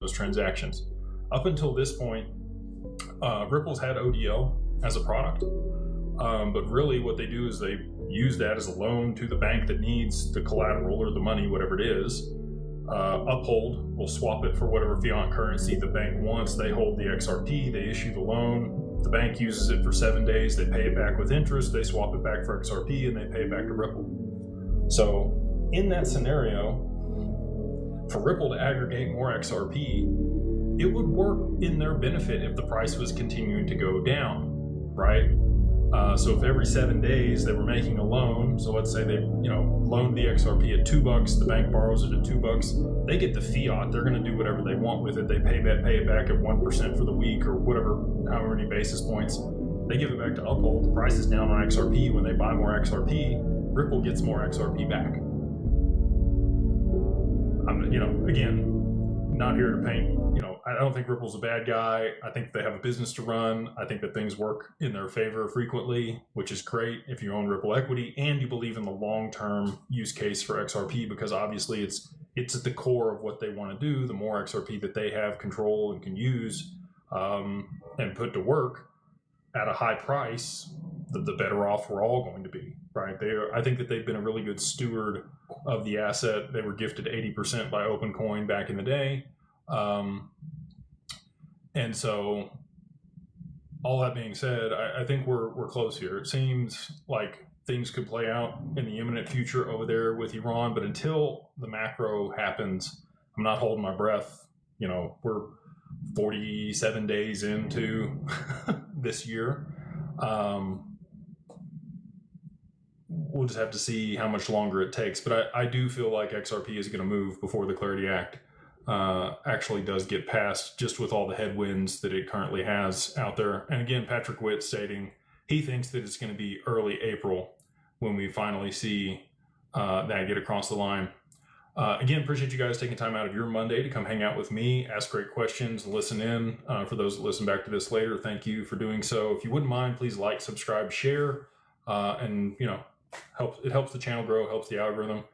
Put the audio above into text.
those transactions. Up until this point, Ripple's had ODL as a product, but really what they do is they use that as a loan to the bank that needs the collateral or the money, whatever it is. Uphold will swap it for whatever fiat currency the bank wants. They hold the XRP, they issue the loan, the bank uses it for 7 days, they pay it back with interest, they swap it back for XRP, and they pay it back to Ripple. So in that scenario, for Ripple to aggregate more XRP, it would work in their benefit if the price was continuing to go down, right? So if every 7 days they were making a loan, so let's say they loaned the XRP at $2, the bank borrows it at $2, they get the fiat, they're going to do whatever they want with it. They pay it back at 1% for the week or whatever, however many basis points. They give it back to Uphold, the price is down on XRP. When they buy more XRP, Ripple gets more XRP back. Again, not here to paint, I don't think Ripple's a bad guy. I think they have a business to run. I think that things work in their favor frequently, which is great if you own Ripple equity and you believe in the long-term use case for XRP, because obviously it's at the core of what they want to do. The more XRP that they have control and can use and put to work at a high price, the better off we're all going to be, right? I think that they've been a really good steward of the asset. They were gifted 80% by OpenCoin back in the day. And so all that being said, I think we're close here. It seems like things could play out in the imminent future over there with Iran, but until the macro happens, I'm not holding my breath. We're 47 days into this year. We'll just have to see how much longer it takes. But I do feel like XRP is going to move before the Clarity Act actually does get passed, just with all the headwinds that it currently has out there. And again, Patrick Witt stating he thinks that it's going to be early April when we finally see that get across the line. Again, appreciate you guys taking time out of your Monday to come hang out with me, ask great questions, listen in. For those that listen back to this later, thank you for doing so. If you wouldn't mind, please like, subscribe, share, and it helps the channel grow, helps the algorithm.